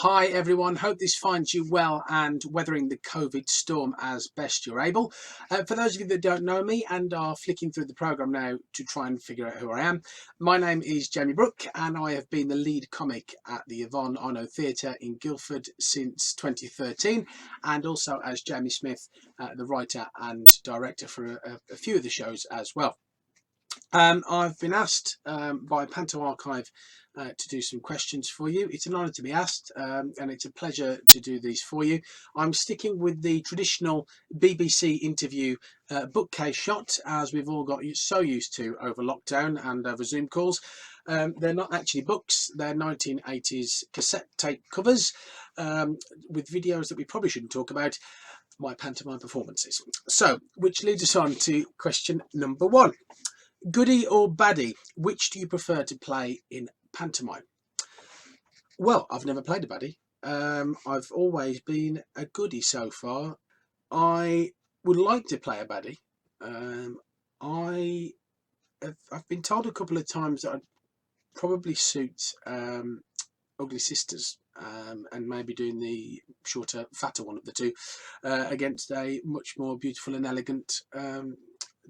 Hi everyone, hope this finds you well and weathering the COVID storm as best you're able. For those of you that don't know me and are flicking through the programme now to try and figure out who I am, my name is Jamie Brook and I have been the lead comic at the Yvonne Arnaud Theatre in Guildford since 2013, and also as Jamie Smith, the writer and director for a few of the shows as well. I've been asked by Panto Archive to do some questions for you. It's an honour to be asked, and it's a pleasure to do these for you. I'm sticking with the traditional BBC interview bookcase shot, as we've all got so used to over lockdown and over Zoom calls. They're not actually books, they're 1980s cassette tape covers with videos that we probably shouldn't talk about, my pantomime performances. So, which leads us on to question number one. Goodie or Baddie, which do you prefer to play in pantomime? Well, I've never played a Baddie. I've always been a Goodie so far. I would like to play a Baddie. I've been told a couple of times that I'd probably suit Ugly Sisters, and maybe doing the shorter, fatter one of the two against a much more beautiful and elegant,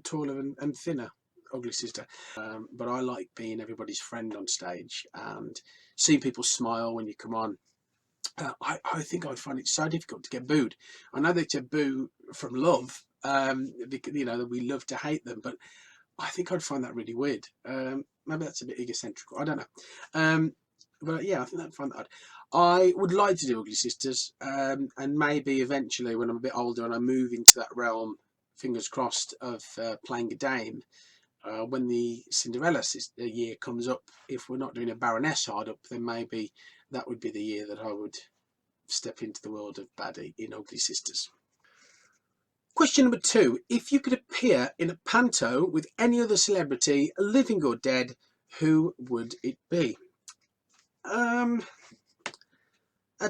taller and thinner Ugly Sister. But I like being everybody's friend on stage and seeing people smile when you come on. I think I'd find it so difficult to get booed. I know that you boo from love, because, you know, that we love to hate them, but I think I'd find that really weird. Maybe that's a bit egocentric, I don't know. But yeah, I think I'd find that odd. I would like to do Ugly Sisters, and maybe eventually when I'm a bit older and I move into that realm, fingers crossed, of playing a dame, when the Cinderella year comes up, if we're not doing a Baroness hard up, then maybe that would be the year that I would step into the world of Baddie in Ugly Sisters. Question number two. If you could appear in a panto with any other celebrity, living or dead, who would it be? That's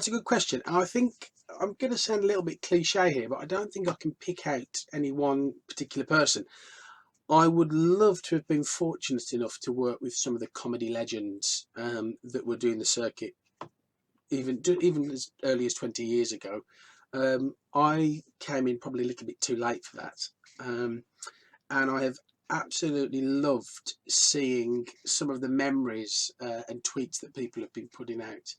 a good question. I think I'm going to sound a little bit cliche here, but I don't think I can pick out any one particular person. I would love to have been fortunate enough to work with some of the comedy legends that were doing the circuit, even as early as 20 years ago. I came in probably a little bit too late for that, and I have absolutely loved seeing some of the memories and tweets that people have been putting out,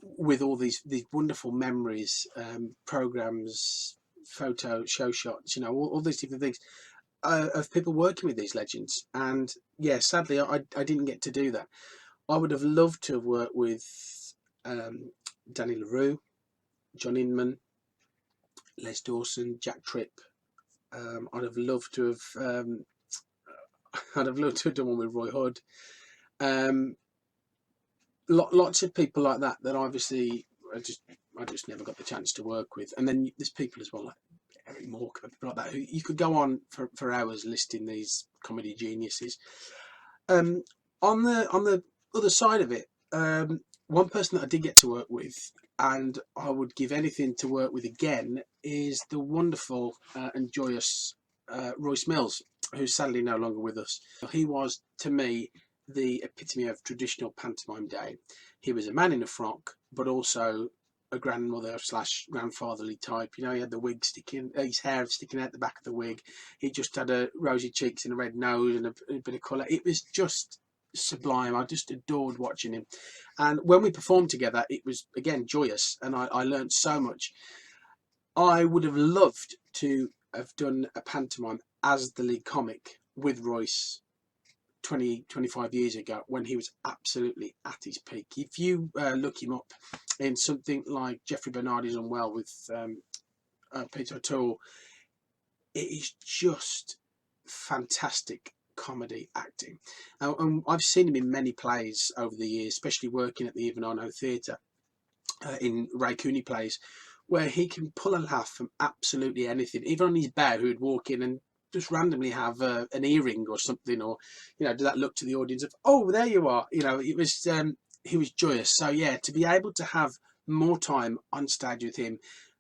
with all these wonderful memories, programs, photo show shots, you know, all these different things of people working with these legends. And yeah, sadly I didn't get to do that. I would have loved to have worked with Danny LaRue, John Inman, Les Dawson, Jack Tripp. I'd have loved to have done one with Roy Hood. Lots of people like that obviously I just never got the chance to work with. And then there's people as well like Eric Morecambe, people like that, who you could go on for hours listing these comedy geniuses. On the other side of it, one person that I did get to work with, and I would give anything to work with again, is the wonderful and joyous Royce Mills, who's sadly no longer with us. He was, to me, the epitome of traditional pantomime day. He was a man in a frock, but also a grandmother / grandfatherly type. You know, he had the wig sticking, his hair sticking out the back of the wig. He just had a rosy cheeks and a red nose and a bit of colour. It was just sublime. I just adored watching him. And when we performed together, it was again joyous, and I learned so much. I would have loved to have done a pantomime as the lead comic with Royce 25 years ago, when he was absolutely at his peak. If you look him up in something like Jeffrey Bernardi's Unwell with Peter O'Toole, it is just fantastic comedy acting. And I've seen him in many plays over the years, especially working at the Yvonne Arnaud Theatre in Ray Cooney plays, where he can pull a laugh from absolutely anything. Even on his bow, who would walk in and just randomly have an earring or something, or, you know, do that look to the audience of, oh, there you are. You know, it was he was joyous. So yeah, to be able to have more time on stage with him,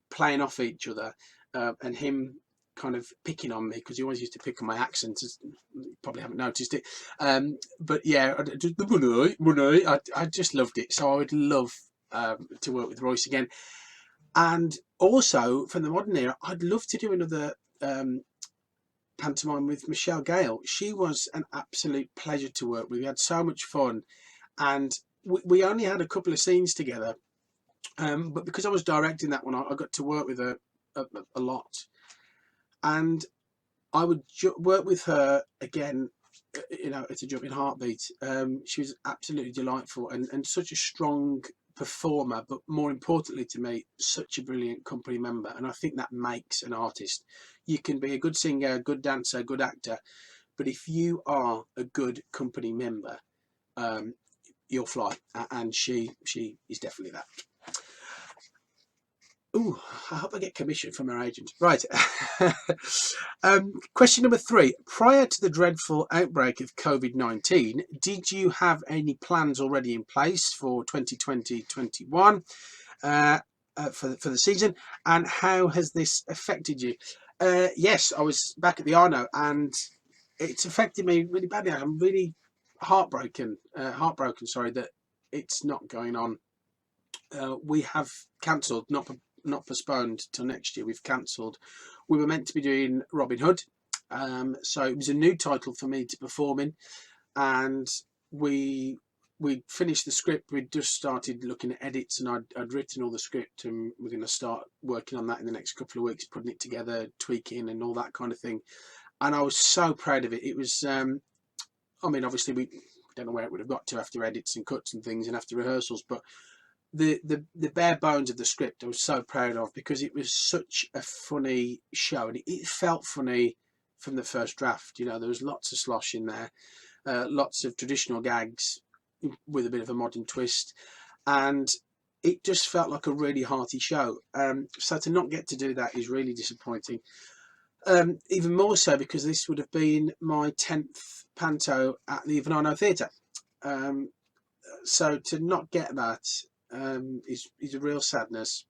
playing off each other, and him kind of picking on me, because he always used to pick on my accent. You probably haven't noticed it, but yeah, I just loved it. So I would love to work with Royce again, and also from the modern era, I'd love to do another pantomime with Michelle Gale. She was an absolute pleasure to work with. We had so much fun, and we only had a couple of scenes together, but because I was directing that one, I got to work with her a lot, and I would work with her again, you know, it's a jumping heartbeat. She was absolutely delightful, and such a strong performer, but more importantly to me, such a brilliant company member. And I think that makes an artist. You can be a good singer, a good dancer, a good actor, but if you are a good company member, you'll fly. And she is definitely that. Ooh, I hope I get commission from our agent. Right. Question number 3. Prior to the dreadful outbreak of COVID-19, did you have any plans already in place for 2020-21 for the season? And how has this affected you? Yes, I was back at the Arnaud, and it's affected me really badly. I'm really heartbroken, sorry, that it's not going on. We have cancelled, not postponed till next year. We've cancelled. We were meant to be doing Robin Hood, so it was a new title for me to perform in, and we finished the script. We'd just started looking at edits, and I'd written all the script, and we're going to start working on that in the next couple of weeks, putting it together, tweaking and all that kind of thing. And I was so proud of it. It was, I mean, obviously we don't know where it would have got to after edits and cuts and things and after rehearsals, but the bare bones of the script I was so proud of, because it was such a funny show, and it felt funny from the first draft. You know, there was lots of slosh in there, lots of traditional gags with a bit of a modern twist, and it just felt like a really hearty show. So to not get to do that is really disappointing. Even more so because this would have been my 10th Panto at the Yvonne Arnaud Theatre. So to not get that is a real sadness.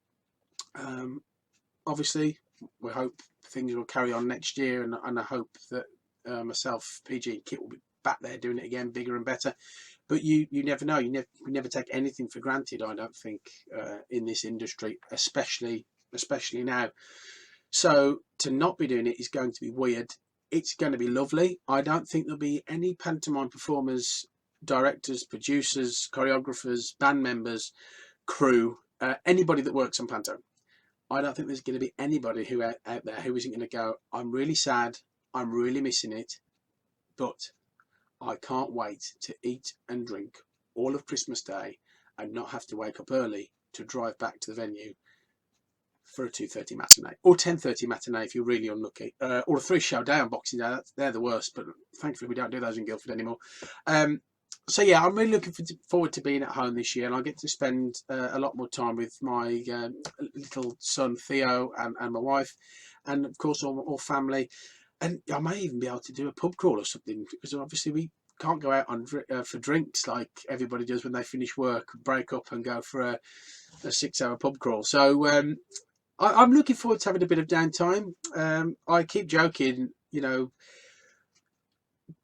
Obviously, we hope things will carry on next year, and I hope that myself, PG and Kit will be back there doing it again, bigger and better. But you never know. You never take anything for granted, I don't think, in this industry, especially now. So to not be doing it is going to be weird. It's going to be lovely. I don't think there'll be any pantomime performers, directors, producers, choreographers, band members, crew, anybody that works on Panto. I don't think there's going to be anybody who out there who isn't going to go, I'm really sad, I'm really missing it, but I can't wait to eat and drink all of Christmas Day and not have to wake up early to drive back to the venue for a 2:30 matinee, or 10:30 matinee if you're really unlucky, or a 3-show day on Boxing Day. They're the worst, but thankfully we don't do those in Guildford anymore. So yeah, I'm really looking forward to being at home this year, and I get to spend a lot more time with my little son Theo and my wife, and of course all family. And I may even be able to do a pub crawl or something, because obviously we can't go out on for drinks like everybody does when they finish work, break up and go for a 6-hour pub crawl. So I'm looking forward to having a bit of downtime. I keep joking, you know,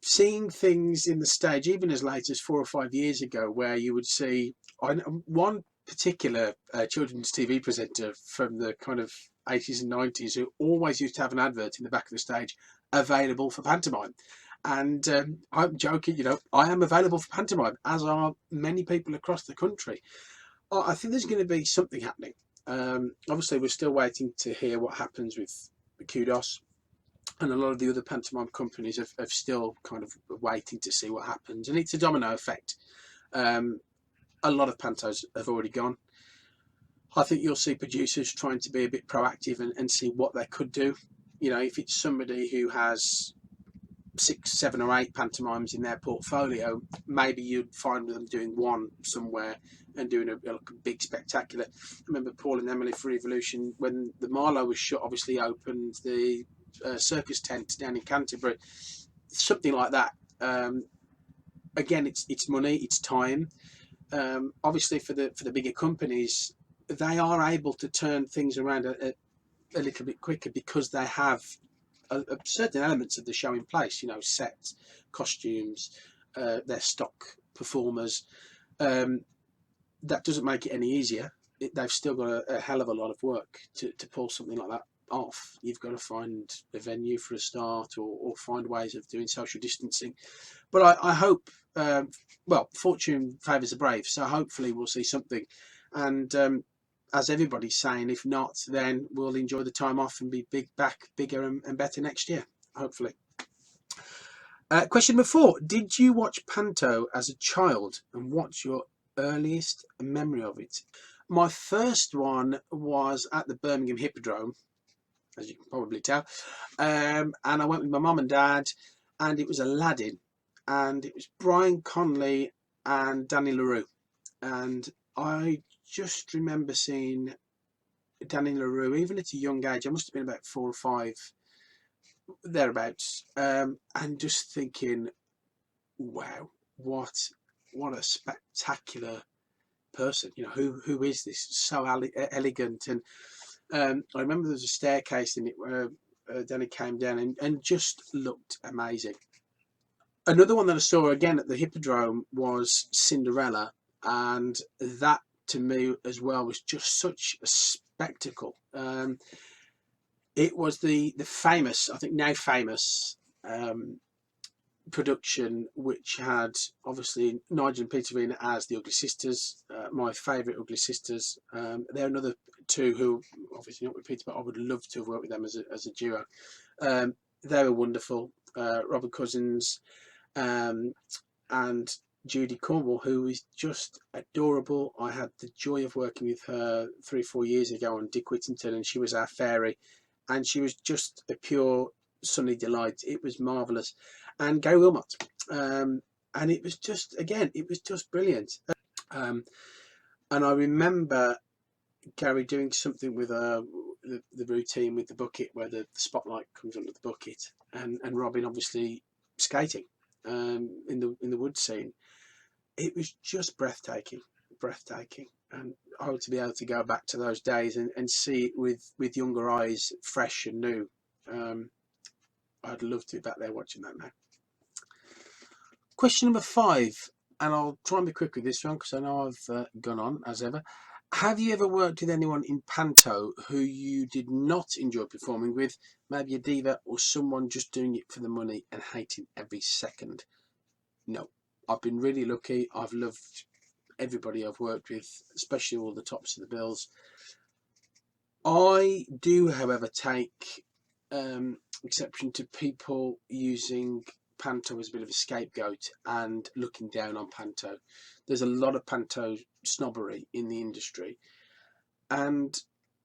seeing things in the stage, even as late as 4 or 5 years ago, where you would see one particular children's TV presenter from the kind of 80s and 90s who always used to have an advert in the back of the stage, available for pantomime. And I'm joking, you know, I am available for pantomime, as are many people across the country. I think there's going to be something happening. Obviously, we're still waiting to hear what happens with the Kudos, and a lot of the other pantomime companies have still kind of waiting to see what happens, and it's a domino effect. A lot of pantos have already gone. I think you'll see producers trying to be a bit proactive and see what they could do. You know, if it's somebody who has 6, 7 or 8 pantomimes in their portfolio, maybe you'd find them doing one somewhere and doing a big spectacular. I remember Paul and Emily for Evolution, when the Marlowe was shut, obviously opened the circus tent down in Canterbury, something like that. Again, it's money, it's time. Obviously for the bigger companies, they are able to turn things around a little bit quicker because they have certain elements of the show in place. You know, sets, costumes, their stock performers. That doesn't make it any easier. They've still got a hell of a lot of work to pull something like that off. You've got to find a venue for a start, or find ways of doing social distancing. But I hope, well, fortune favours the brave, so hopefully we'll see something. And as everybody's saying, if not, then we'll enjoy the time off and be back bigger and better next year, hopefully. Question number 4. Did you watch Panto as a child, and what's your earliest memory of it? My first one was at the Birmingham Hippodrome, as you can probably tell, and I went with my mum and dad, and it was Aladdin, and it was Brian Conley and Danny LaRue, and I just remember seeing Danny LaRue even at a young age. I must have been about 4 or 5, thereabouts, and just thinking, wow, what a spectacular person. You know, who is this? So elegant. And I remember there was a staircase in it where Danny came down and just looked amazing. Another one that I saw again at the Hippodrome was Cinderella, and that to me as well was just such a spectacle. It was the famous, I think now famous, production, which had obviously Nigel and Peterina as the Ugly Sisters, my favourite Ugly Sisters. There are another 2 who obviously not repeated, but I would love to have worked with them as a duo. They were wonderful. Robert Cousins and Judy Cornwall, who is just adorable. I had the joy of working with her 3 or 4 years ago on Dick Whittington, and she was our fairy, and she was just a pure sunny delight. It was marvellous. And Gary Wilmot, and it was just, again, it was just brilliant. And I remember Gary doing something with the routine with the bucket, where the spotlight comes under the bucket, and Robin obviously skating in the wood scene. It was just breathtaking, and I hope to be able to go back to those days and see it with younger eyes, fresh and new. I'd love to be back there watching that now. Question number 5, and I'll try and be quick with this one because I know I've gone on as ever. Have you ever worked with anyone in Panto who you did not enjoy performing with? Maybe a diva or someone just doing it for the money and hating every second? No, I've been really lucky. I've loved everybody I've worked with, especially all the tops of the bills. I do, however, take exception to people using Panto as a bit of a scapegoat and looking down on Panto. There's a lot of Panto snobbery in the industry, and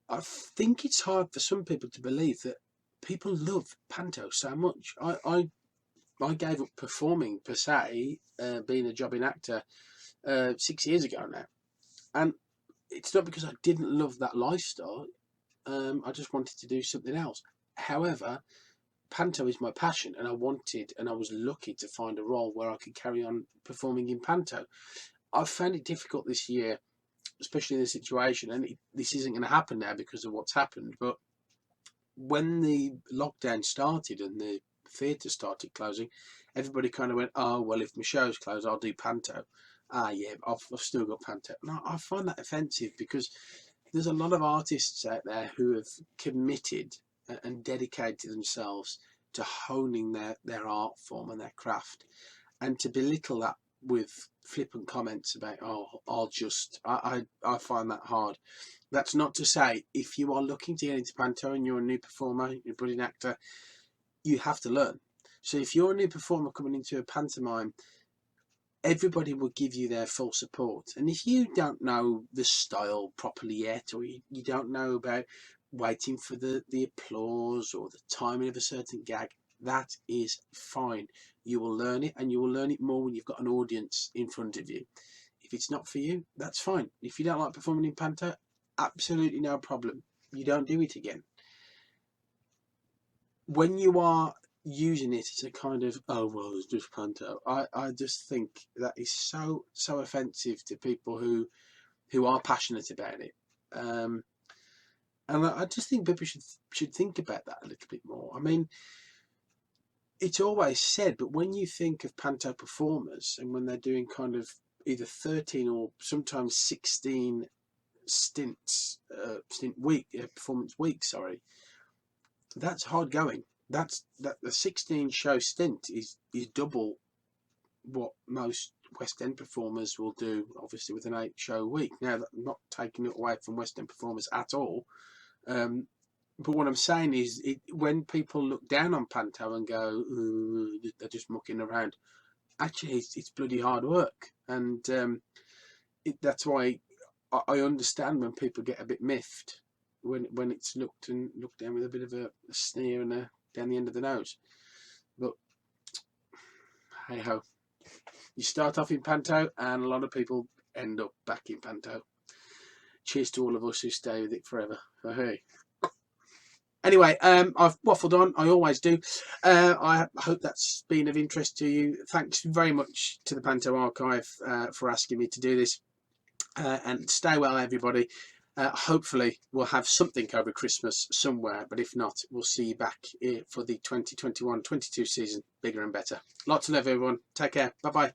I think it's hard for some people to believe that people love Panto so much. I gave up performing per se, being a jobbing actor 6 years ago now, and it's not because I didn't love that lifestyle. I just wanted to do something else. However, Panto is my passion, and I was lucky to find a role where I could carry on performing in Panto. I've found it difficult this year, especially in the situation, and this isn't going to happen now because of what's happened, but when the lockdown started and the theatre started closing, everybody kind of went, oh, well, if my show's closed, I'll do Panto. Yeah, I've still got Panto. And I find that offensive, because there's a lot of artists out there who have committed and dedicated themselves to honing their art form and their craft, and to belittle that with flippant comments about, oh, I find that hard. That's not to say, if you are looking to get into Panto and you're a new performer, you're a brilliant actor, you have to learn. So if you're a new performer coming into a pantomime, everybody will give you their full support. And if you don't know the style properly yet, or you don't know about waiting for the applause or the timing of a certain gag, that is fine. You will learn it, and you will learn it more when you've got an audience in front of you. If it's not for you, that's fine. If you don't like performing in Panto, absolutely no problem. You don't do it again. When you are using it as a kind of, oh, well, it's just Panto, I just think that is so offensive to people who are passionate about it. And I just think people should think about that a little bit more. I mean, it's always said, but when you think of Panto performers and when they're doing kind of either 13 or sometimes 16 performance week, sorry, that's hard going. That the 16 show stint is double what most West End performers will do, obviously with an 8 show week. Now, I'm not taking it away from West End performers at all, but what I'm saying is, when people look down on Panto and go, they're just mucking around, actually it's bloody hard work, and that's why I understand when people get a bit miffed when it's looked down with a bit of a sneer and down the end of the nose. But hey ho, you start off in Panto, and a lot of people end up back in Panto. Cheers to all of us who stay with it forever. So, hey. Anyway, I've waffled on. I always do. I hope that's been of interest to you. Thanks very much to the Panto Archive for asking me to do this. And stay well, everybody. Hopefully, we'll have something over Christmas somewhere. But if not, we'll see you back for the 2021-22 season, bigger and better. Lots of love, everyone. Take care. Bye-bye.